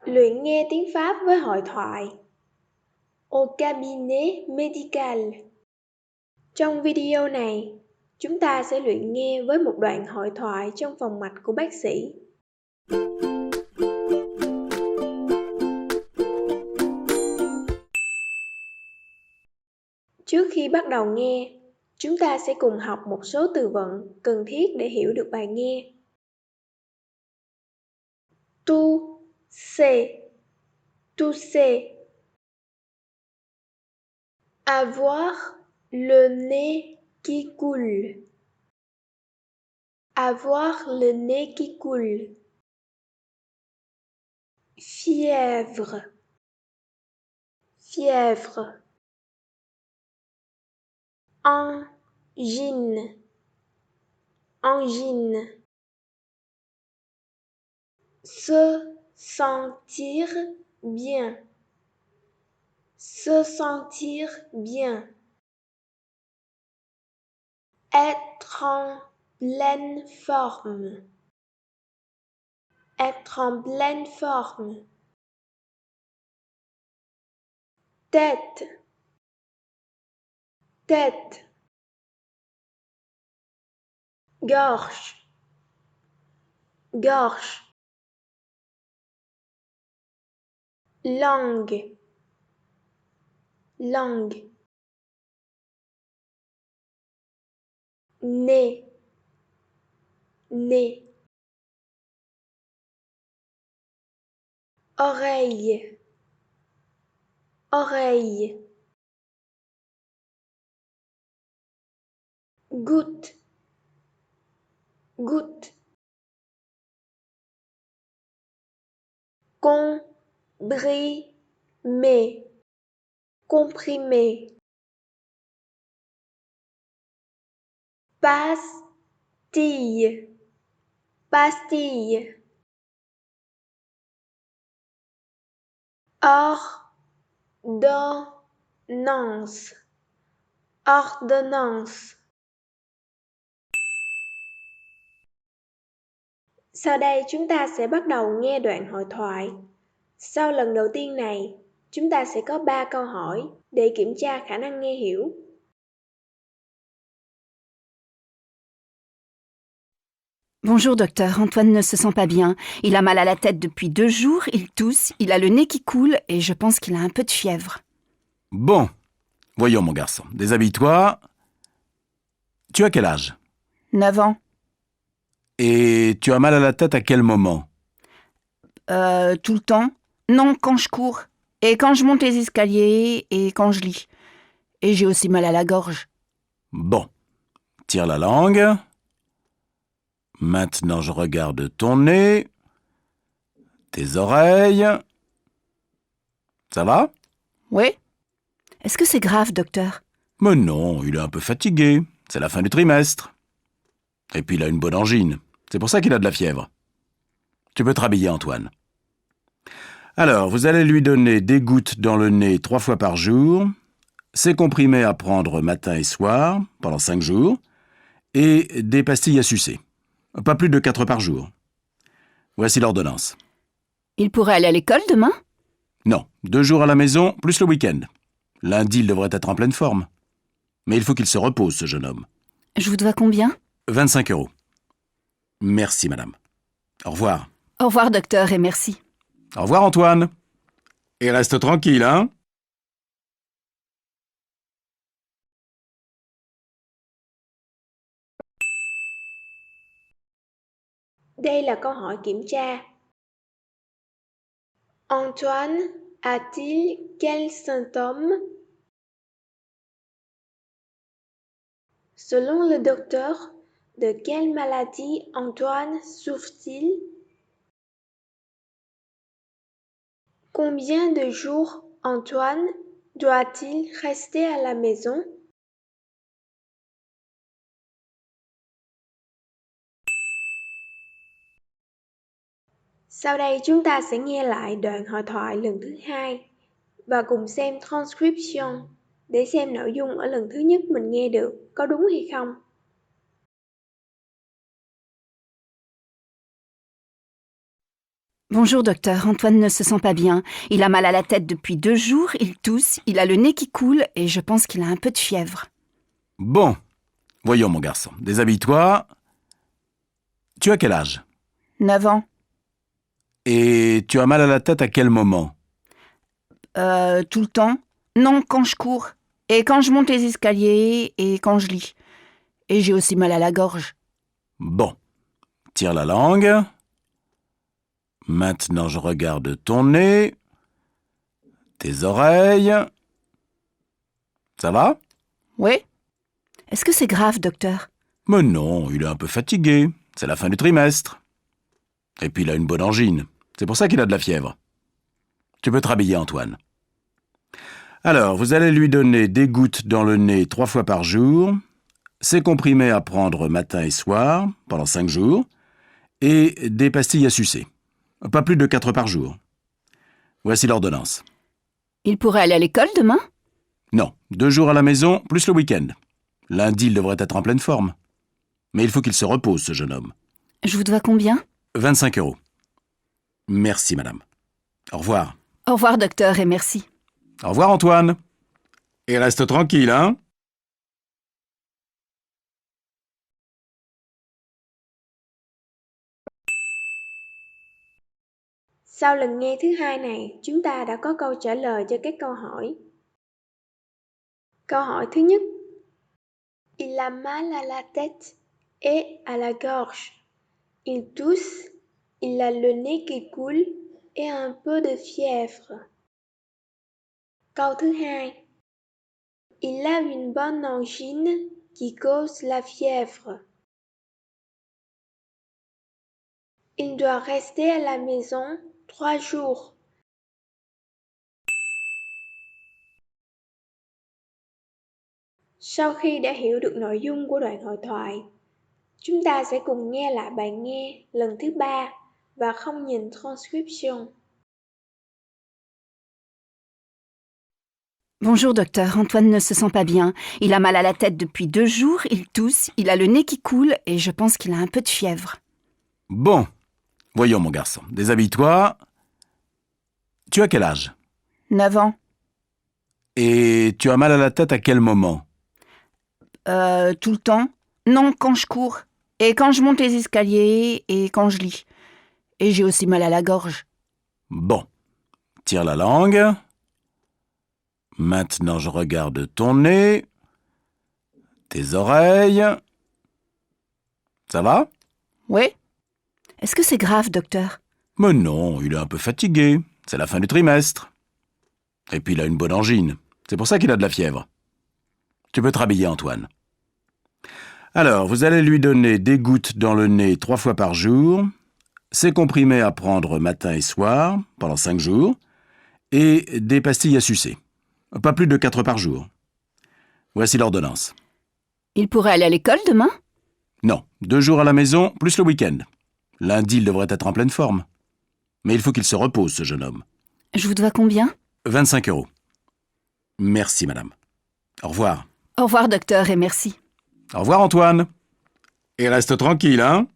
Luyện nghe tiếng Pháp với hội thoại. Au cabinet médical. Trong video này, chúng ta sẽ luyện nghe với một đoạn hội thoại trong phòng mạch của bác sĩ. Trước khi bắt đầu nghe, chúng ta sẽ cùng học một số từ vựng cần thiết để hiểu được bài nghe. Tousser. Avoir le nez qui coule. Avoir le nez qui coule. Fièvre. Angine. Se sentir bien. Être en pleine forme. Tête. Gorge. Langue. Nez. Oreille. Goutte. Comprimé. Pastille. Ordonnance. Sau đây chúng ta sẽ bắt đầu nghe đoạn hội thoại. Sau lần đầu tiên này, chúng ta sẽ có 3 câu hỏi để kiểm tra khả năng nghe hiểu. Bonjour docteur, Antoine ne se sent pas bien. Il a mal à la tête depuis 2 jours, il tousse, il a le nez qui coule et je pense qu'il a un peu de fièvre. Bon, voyons mon garçon, déshabille-toi. Tu as quel âge? 9 ans. Et tu as mal à la tête à quel moment? Tout le temps? Non, quand je cours. Et quand je monte les escaliers et quand je lis. Et j'ai aussi mal à la gorge. Bon, tire la langue. Maintenant, je regarde ton nez, tes oreilles. Ça va? Oui. Est-ce que c'est grave, docteur? Mais non, il est un peu fatigué. C'est la fin du trimestre. Et puis il a une bonne angine. C'est pour ça qu'il a de la fièvre. Tu peux te rhabiller, Antoine. Alors, vous allez lui donner des gouttes dans le nez 3 fois par jour, ces comprimés à prendre matin et soir, pendant 5 jours, et des pastilles à sucer. Pas plus de 4 par jour. Voici l'ordonnance. Il pourrait aller à l'école demain? Non, 2 jours à la maison, plus le week-end. Lundi, il devrait être en pleine forme. Mais il faut qu'il se repose, ce jeune homme. Je vous dois combien? 25 €. Merci, madame. Au revoir. Au revoir, docteur, et merci. Au revoir, Antoine. Et reste tranquille, hein? Đây là câu hỏi kiểm tra. Antoine a-t-il quels symptômes? Selon le docteur, de quelle maladie Antoine souffre-t-il? Combien de jours Antoine doit-il rester à la maison? Sau đây chúng ta sẽ nghe lại đoạn hội thoại lần thứ 2 và cùng xem transcription để xem nội dung ở lần thứ nhất mình nghe được có đúng hay không. Bonjour docteur, Antoine ne se sent pas bien. Il a mal à la tête depuis 2 jours, il tousse, il a le nez qui coule et je pense qu'il a un peu de fièvre. Bon, voyons mon garçon, déshabille-toi. Tu as quel âge? 9 ans. Et tu as mal à la tête à quel moment? Tout le temps? Non, quand je cours. Et quand je monte les escaliers et quand je lis. Et j'ai aussi mal à la gorge. Bon, tire la langue. Maintenant, je regarde ton nez, tes oreilles. Ça va? Oui? Est-ce que c'est grave, docteur? Mais non, il est un peu fatigué. C'est la fin du trimestre. Et puis il a une bonne angine. C'est pour ça qu'il a de la fièvre. Tu peux te rhabiller, Antoine. Alors, vous allez lui donner des gouttes dans le nez 3 fois par jour, ces comprimés à prendre matin et soir, pendant 5 jours, et des pastilles à sucer. Pas plus de 4 par jour. Voici l'ordonnance. Il pourrait aller à l'école demain? Non, 2 jours à la maison, plus le week-end. Lundi, il devrait être en pleine forme. Mais il faut qu'il se repose, ce jeune homme. Je vous dois combien? 25 €. Merci, madame. Au revoir. Au revoir, docteur, et merci. Au revoir, Antoine. Et reste tranquille, hein? Sau lần nghe thứ hai này, chúng ta đã có câu trả lời cho các câu hỏi. Câu hỏi thứ nhất. Il a mal à la tête et à la gorge. Il tousse, il a le nez qui coule et un peu de fièvre. Câu thứ hai. Il a une bonne angine qui cause la fièvre. Il doit rester à la maison 3 jours. Sau khi đã hiểu được nội dung của đoạn hội thoại, chúng ta sẽ cùng nghe lại bài nghe lần thứ 3 và không nhìn transcription. Bonjour docteur, Antoine ne se sent pas bien. Il a mal à la tête depuis 2 jours, il tousse, il a le nez qui coule et je pense qu'il a un peu de fièvre. Bon, voyons mon garçon, déshabille-toi. Tu as quel âge? 9 ans. Et tu as mal à la tête à quel moment? Tout le temps? Non, quand je cours. Et quand je monte les escaliers et quand je lis. Et j'ai aussi mal à la gorge. Bon, tire la langue. Maintenant, je regarde ton nez, tes oreilles. Ça va? Oui? Est-ce que c'est grave, docteur? Mais non, il est un peu fatigué. C'est la fin du trimestre. Et puis il a une bonne angine. C'est pour ça qu'il a de la fièvre. Tu peux te rhabiller, Antoine. Alors, vous allez lui donner des gouttes dans le nez 3 fois par jour, ces comprimés à prendre matin et soir, pendant 5 jours, et des pastilles à sucer. Pas plus de 4 par jour. Voici l'ordonnance. Il pourrait aller à l'école demain? Non, 2 jours à la maison, plus le week-end. Lundi, il devrait être en pleine forme. Mais il faut qu'il se repose, ce jeune homme. Je vous dois combien? 25 €. Merci, madame. Au revoir. Au revoir, docteur, et merci. Au revoir, Antoine. Et reste tranquille, hein?